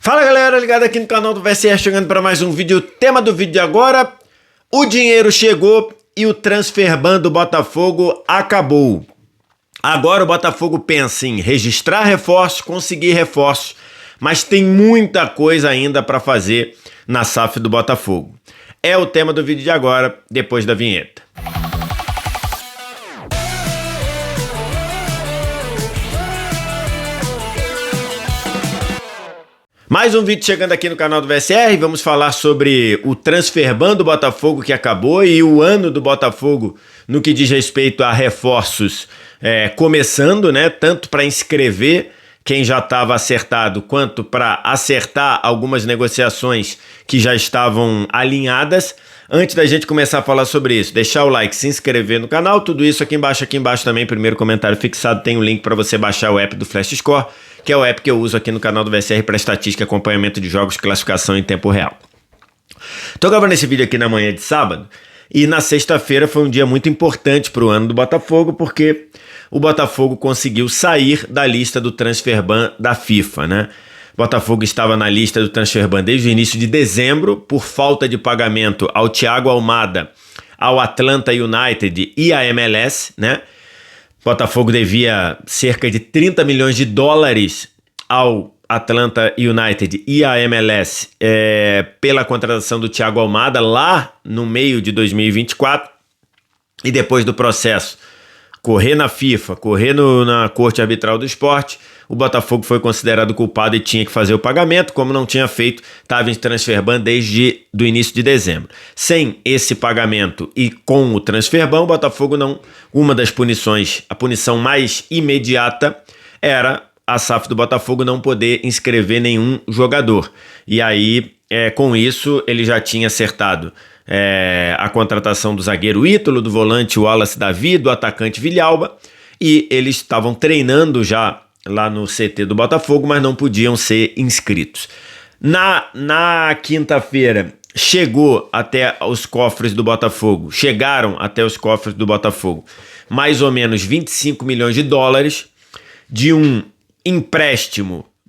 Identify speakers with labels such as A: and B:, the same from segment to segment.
A: Fala galera, ligado aqui no canal do VSR, chegando para mais um vídeo. O tema do vídeo de agora: o dinheiro chegou e o transfer ban do Botafogo acabou. Agora o Botafogo pensa em registrar reforços, conseguir reforços, mas tem muita coisa ainda para fazer na SAF do Botafogo. É o tema do vídeo de agora, depois da vinheta. Mais um vídeo chegando aqui no canal do VSR, vamos falar sobre o transfer ban do Botafogo que acabou e o ano do Botafogo no que diz respeito a reforços começando, né? Tanto para inscrever quem já estava acertado, quanto para acertar algumas negociações que já estavam alinhadas. Antes da gente começar a falar sobre isso, deixar o like, se inscrever no canal, tudo isso aqui embaixo também, primeiro comentário fixado, tem um link para você baixar o app do Flash Score, que é o app que eu uso aqui no canal do VSR para estatística e acompanhamento de jogos, classificação em tempo real. Tô gravando esse vídeo aqui na manhã de sábado, e na sexta-feira foi um dia muito importante para o ano do Botafogo, porque o Botafogo conseguiu sair da lista do transfer ban da FIFA, né? O Botafogo estava na lista do transfer ban desde o início de dezembro, por falta de pagamento ao Thiago Almada, ao Atlanta United e à MLS, né? O Botafogo devia cerca de 30 milhões de dólares ao Atlanta United e à MLS pela contratação do Thiago Almada lá no meio de 2024, e depois do processo correr na FIFA, correr na Corte Arbitral do Esporte, o Botafogo foi considerado culpado e tinha que fazer o pagamento. Como não tinha feito, estava em transfer ban desde o início de dezembro. Sem esse pagamento e com o transfer ban, o Botafogo não... Uma das punições, a punição mais imediata, era a SAF do Botafogo não poder inscrever nenhum jogador. E aí, com isso, ele já tinha acertado a contratação do zagueiro Ítalo, do volante Wallace Davi, do atacante Villalba, e eles estavam treinando já lá no CT do Botafogo, mas não podiam ser inscritos. Na quinta-feira, chegaram até os cofres do Botafogo, mais ou menos 25 milhões de dólares de um empréstimo /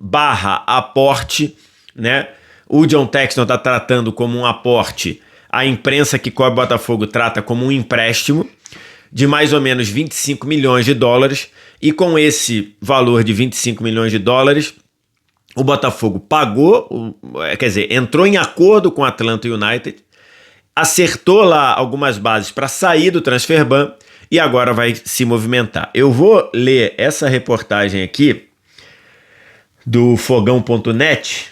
A: aporte, né? O John Textor está tratando como um aporte, a imprensa que cobre o Botafogo trata como um empréstimo de mais ou menos 25 milhões de dólares, e com esse valor de 25 milhões de dólares, o Botafogo pagou, entrou em acordo com o Atlanta United, acertou lá algumas bases para sair do transfer ban e agora vai se movimentar. Eu vou ler essa reportagem aqui do fogão.net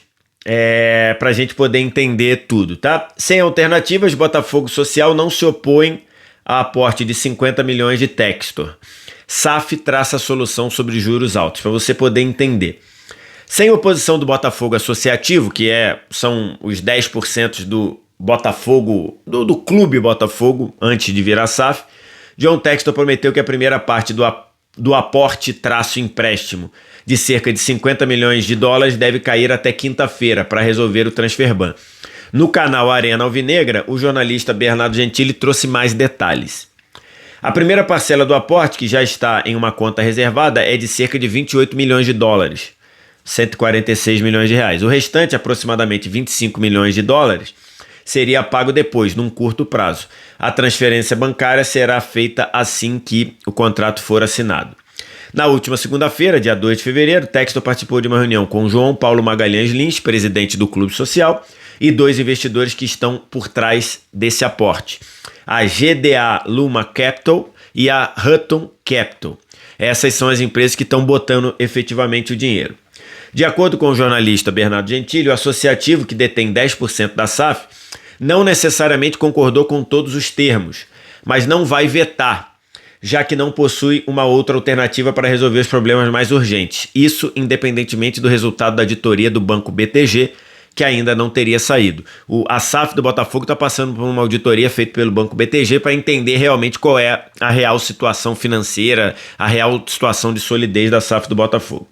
A: para a gente poder entender tudo, tá? Sem alternativas, Botafogo Social não se opõe a aporte de 50 milhões de Textor. SAF traça a solução sobre juros altos, para você poder entender. Sem oposição do Botafogo Associativo, que são os 10% do Botafogo, do clube Botafogo, antes de virar SAF, John Textor prometeu que a primeira parte do aporte-empréstimo de cerca de 50 milhões de dólares deve cair até quinta-feira para resolver o transfer ban. No canal Arena Alvinegra, o jornalista Bernardo Gentili trouxe mais detalhes. A primeira parcela do aporte, que já está em uma conta reservada, é de cerca de 28 milhões de dólares, 146 milhões de reais. O restante, aproximadamente 25 milhões de dólares, seria pago depois, num curto prazo. A transferência bancária será feita assim que o contrato for assinado. Na última segunda-feira, dia 2 de fevereiro, Textor participou de uma reunião com João Paulo Magalhães Lins, presidente do Clube Social, e dois investidores que estão por trás desse aporte: a GDA Luma Capital e a Hutton Capital. Essas são as empresas que estão botando efetivamente o dinheiro. De acordo com o jornalista Bernardo Gentili, o associativo, que detém 10% da SAF, não necessariamente concordou com todos os termos, mas não vai vetar, já que não possui uma outra alternativa para resolver os problemas mais urgentes. Isso independentemente do resultado da auditoria do Banco BTG, que ainda não teria saído. A SAF do Botafogo está passando por uma auditoria feita pelo Banco BTG para entender realmente qual é a real situação financeira, a real situação de solidez da SAF do Botafogo.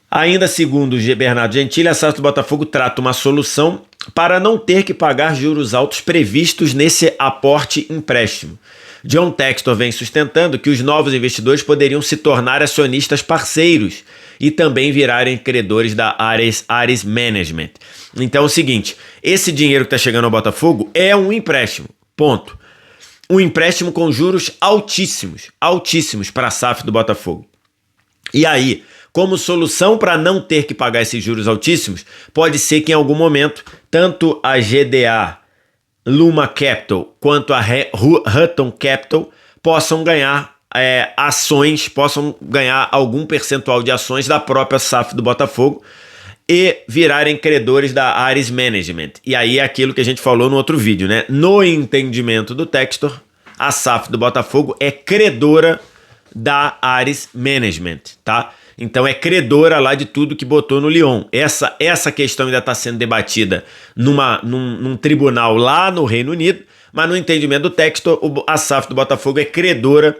A: Ainda segundo o Bernardo Gentili, a SAF do Botafogo trata uma solução para não ter que pagar juros altos previstos nesse aporte-empréstimo. John Textor vem sustentando que os novos investidores poderiam se tornar acionistas parceiros e também virarem credores da Ares Management. Então é o seguinte, esse dinheiro que está chegando ao Botafogo é um empréstimo, ponto. Um empréstimo com juros altíssimos para a SAF do Botafogo. E aí, como solução para não ter que pagar esses juros altíssimos, pode ser que em algum momento, tanto a GDA, Luma Capital, quanto a Hutton Capital possam ganhar ações, possam ganhar algum percentual de ações da própria SAF do Botafogo e virarem credores da Ares Management. E aí é aquilo que a gente falou no outro vídeo, né? No entendimento do Textor, a SAF do Botafogo é credora da Ares Management, tá? Então é credora lá de tudo que botou no Lyon. Essa questão ainda está sendo debatida num tribunal lá no Reino Unido, mas no entendimento do Textor, a SAF do Botafogo é credora.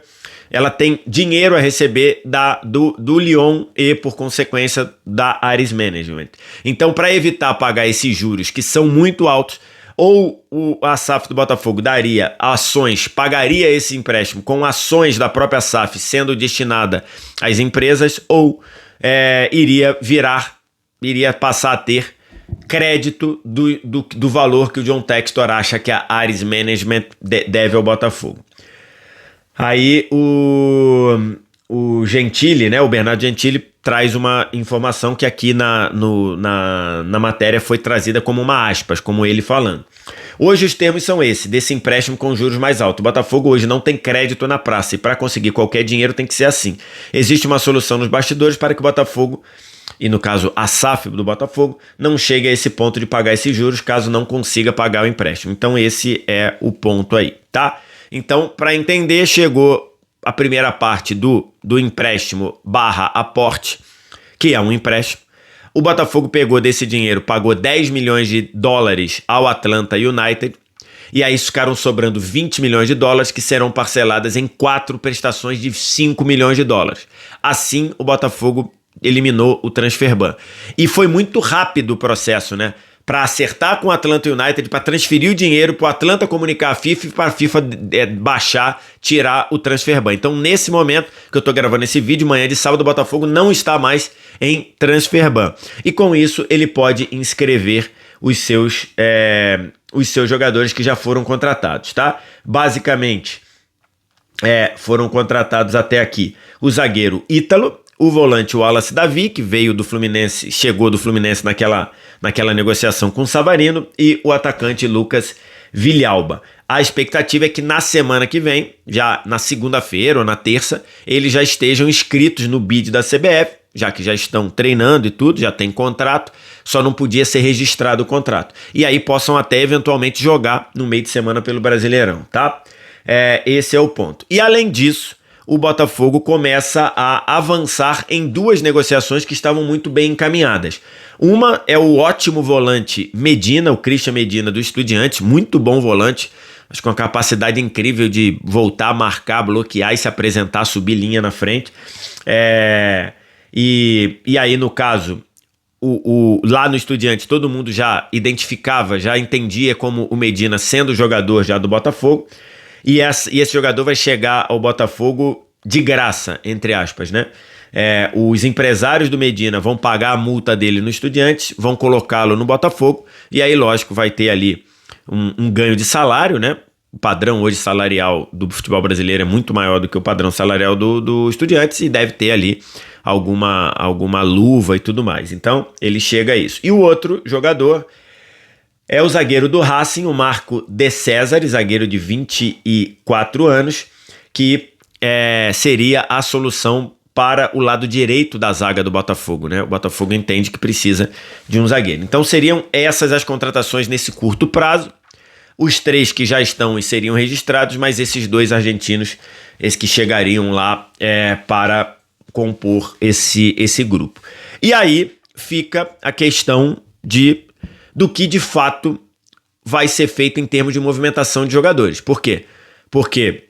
A: Ela tem dinheiro a receber do Lyon e, por consequência, da Ares Management. Então, para evitar pagar esses juros que são muito altos, ou a SAF do Botafogo daria ações, pagaria esse empréstimo com ações da própria SAF sendo destinada às empresas, ou iria passar a ter crédito do valor que o John Textor acha que a Ares Management deve ao Botafogo. Aí o Gentili, né, o Bernardo Gentili, traz uma informação que aqui na matéria foi trazida como uma aspas, como ele falando. Hoje os termos são esses, desse empréstimo com juros mais altos. O Botafogo hoje não tem crédito na praça e para conseguir qualquer dinheiro tem que ser assim. Existe uma solução nos bastidores para que o Botafogo, e no caso a SAF do Botafogo, não chegue a esse ponto de pagar esses juros caso não consiga pagar o empréstimo. Então esse é o ponto aí, tá? Então, para entender, chegou a primeira parte do empréstimo / aporte, que é um empréstimo. O Botafogo pegou desse dinheiro, pagou 10 milhões de dólares ao Atlanta United, e aí ficaram sobrando 20 milhões de dólares que serão parceladas em 4 prestações de 5 milhões de dólares. Assim, o Botafogo eliminou o transfer ban. E foi muito rápido o processo, né? Para acertar com o Atlanta United, para transferir o dinheiro, para o Atlanta comunicar a FIFA e para a FIFA baixar, tirar o transfer ban. Então, nesse momento que eu estou gravando esse vídeo, manhã de sábado, o Botafogo não está mais em transfer ban. E com isso, ele pode inscrever os seus jogadores que já foram contratados, tá? Basicamente, foram contratados até aqui o zagueiro Ítalo, o volante Wallace Davi, que veio do Fluminense, chegou do Fluminense naquela negociação com o Savarino, e o atacante Lucas Villalba. A expectativa é que na semana que vem, já na segunda-feira ou na terça, eles já estejam inscritos no bid da CBF, já que já estão treinando e tudo, já tem contrato, só não podia ser registrado o contrato. E aí possam até eventualmente jogar no meio de semana pelo Brasileirão, tá? Esse é o ponto. E além disso, o Botafogo começa a avançar em 2 negociações que estavam muito bem encaminhadas. Uma é o ótimo volante Medina, o Christian Medina do Estudiantes, muito bom volante, mas com a capacidade incrível de voltar, marcar, bloquear e se apresentar, subir linha na frente. E aí, no caso, lá no Estudiantes, todo mundo já identificava, já entendia como o Medina sendo jogador já do Botafogo. E esse jogador vai chegar ao Botafogo de graça, entre aspas, né? Os empresários do Medina vão pagar a multa dele no Estudiantes, vão colocá-lo no Botafogo, e aí, lógico, vai ter ali um ganho de salário, né? O padrão hoje salarial do futebol brasileiro é muito maior do que o padrão salarial do Estudiantes, e deve ter ali alguma luva e tudo mais. Então, ele chega a isso. E o outro jogador é o zagueiro do Racing, o Marco De César, zagueiro de 24 anos, que seria a solução para o lado direito da zaga do Botafogo, né? O Botafogo entende que precisa de um zagueiro. Então seriam essas as contratações nesse curto prazo. Os 3 que já estão e seriam registrados, mas esses 2 argentinos, esses que chegariam lá para compor esse grupo. E aí fica a questão do que de fato vai ser feito em termos de movimentação de jogadores. Por quê? Porque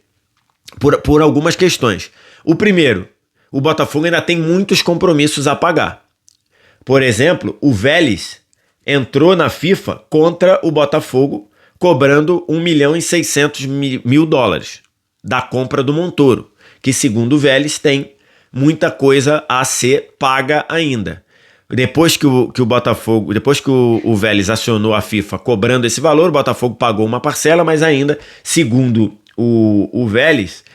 A: por algumas questões. O primeiro, o Botafogo ainda tem muitos compromissos a pagar. Por exemplo, o Vélez entrou na FIFA contra o Botafogo cobrando 1.600.000 dólares da compra do Montoro, que segundo o Vélez tem muita coisa a ser paga ainda. Depois que o Botafogo, depois que o Vélez acionou a FIFA cobrando esse valor, o Botafogo pagou uma parcela, mas ainda, segundo o Vélez,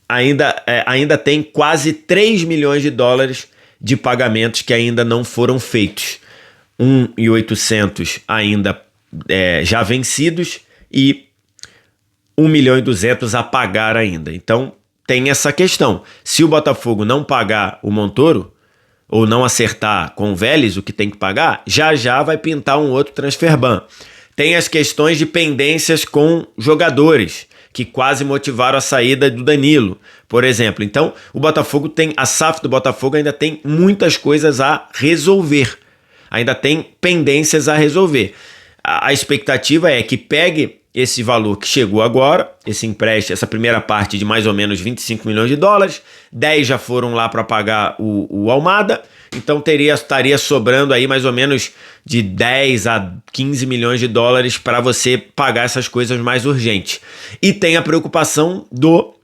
A: ainda tem quase 3 milhões de dólares de pagamentos que ainda não foram feitos. 1.800 ainda já vencidos e 1.200.000 a pagar ainda. Então tem essa questão. Se o Botafogo não pagar o Montoro, ou não acertar com o Vélez o que tem que pagar, já vai pintar um outro transfer ban. Tem as questões de pendências com jogadores, que quase motivaram a saída do Danilo, por exemplo. Então, a SAF do Botafogo ainda tem muitas coisas a resolver. Ainda tem pendências a resolver. A expectativa é que pegue esse valor que chegou agora, esse empréstimo, essa primeira parte de mais ou menos 25 milhões de dólares, 10 já foram lá para pagar o Almada, então estaria sobrando aí mais ou menos de 10 a 15 milhões de dólares para você pagar essas coisas mais urgentes. E tem a preocupação do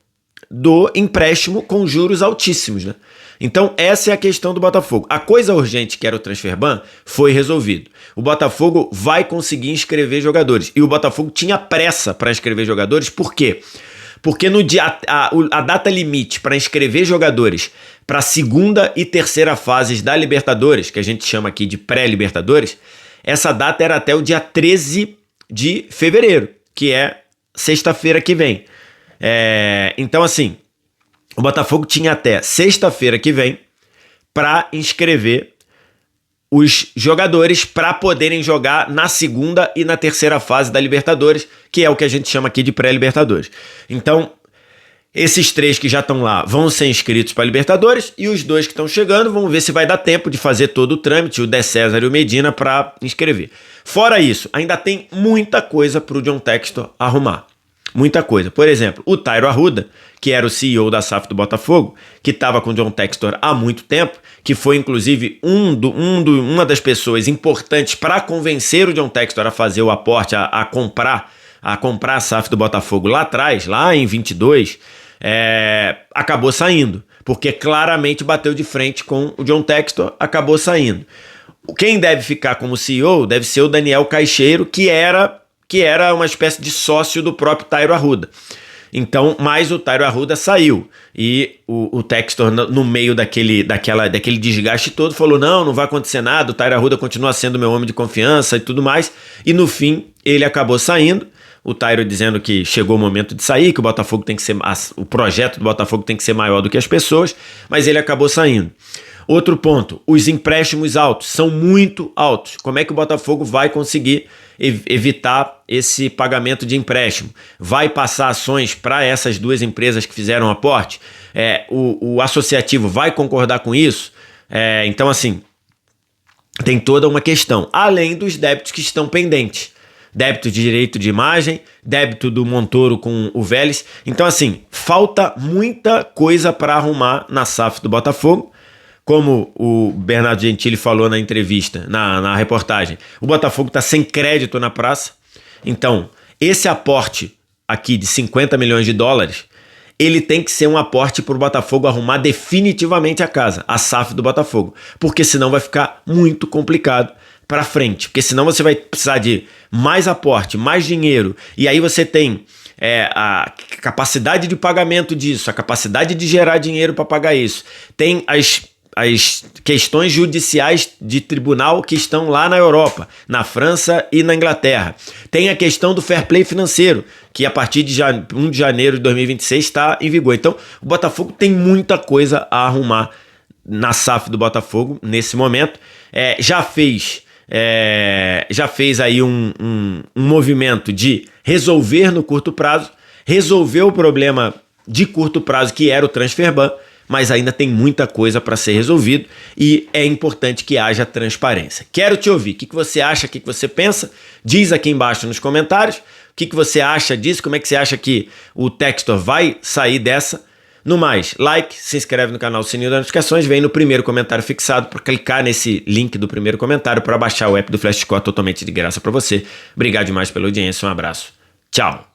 A: empréstimo com juros altíssimos, né? Então essa é a questão do Botafogo. A coisa urgente, que era o transfer ban, foi resolvido. O Botafogo vai conseguir inscrever jogadores. E o Botafogo tinha pressa para inscrever jogadores. Por quê? Porque no dia, a data limite para inscrever jogadores para a segunda e terceira fases da Libertadores, que a gente chama aqui de pré-Libertadores, essa data era até o dia 13 de fevereiro, que é sexta-feira que vem. Então assim, o Botafogo tinha até sexta-feira que vem para inscrever os jogadores para poderem jogar na segunda e na terceira fase da Libertadores, que é o que a gente chama aqui de pré-Libertadores. Então, esses 3 que já estão lá vão ser inscritos para a Libertadores e os 2 que estão chegando, vamos ver se vai dar tempo de fazer todo o trâmite, o De César e o Medina, para inscrever. Fora isso, ainda tem muita coisa para o John Textor arrumar. Muita coisa. Por exemplo, o Tairo Arruda, que era o CEO da SAF do Botafogo, que estava com o John Textor há muito tempo, que foi inclusive uma das pessoas importantes para convencer o John Textor a fazer o aporte, a comprar a SAF do Botafogo lá atrás, lá em 22, acabou saindo, porque claramente bateu de frente com o John Textor, acabou saindo. Quem deve ficar como CEO deve ser o Daniel Caixeiro, que era uma espécie de sócio do próprio Tairo Arruda. Então, mas o Tairo Arruda saiu. E o Textor, no meio daquele desgaste todo, falou: não vai acontecer nada, o Tairo Arruda continua sendo meu homem de confiança e tudo mais. E no fim, ele acabou saindo. O Tairo dizendo que chegou o momento de sair, que o Botafogo tem que ser. O projeto do Botafogo tem que ser maior do que as pessoas, mas ele acabou saindo. Outro ponto, os empréstimos altos são muito altos. Como é que o Botafogo vai conseguir evitar esse pagamento de empréstimo? Vai passar ações para essas 2 empresas que fizeram aporte? O associativo vai concordar com isso? Então, assim, tem toda uma questão, além dos débitos que estão pendentes. Débito de direito de imagem, débito do Montoro com o Vélez. Então, assim, falta muita coisa para arrumar na SAF do Botafogo. Como o Bernardo Gentili falou na entrevista, na reportagem, o Botafogo está sem crédito na praça. Então, esse aporte aqui de 50 milhões de dólares, ele tem que ser um aporte para o Botafogo arrumar definitivamente a casa, a SAF do Botafogo. Porque senão vai ficar muito complicado para frente. Porque senão você vai precisar de mais aporte, mais dinheiro. E aí você tem a capacidade de pagamento disso, a capacidade de gerar dinheiro para pagar isso. Tem as questões judiciais de tribunal que estão lá na Europa, na França e na Inglaterra. Tem a questão do fair play financeiro, que a partir de 1 de janeiro de 2026 está em vigor. Então, o Botafogo tem muita coisa a arrumar na SAF do Botafogo nesse momento. Já fez aí um movimento de resolver no curto prazo, resolver o problema de curto prazo, que era o transfer ban, mas ainda tem muita coisa para ser resolvido e é importante que haja transparência. Quero te ouvir. O que você acha? O que você pensa? Diz aqui embaixo nos comentários. O que você acha disso? Como é que você acha que o Textor vai sair dessa? No mais, like, se inscreve no canal, sininho das notificações, vem no primeiro comentário fixado para clicar nesse link do primeiro comentário para baixar o app do Flash Score totalmente de graça para você. Obrigado demais pela audiência, um abraço. Tchau!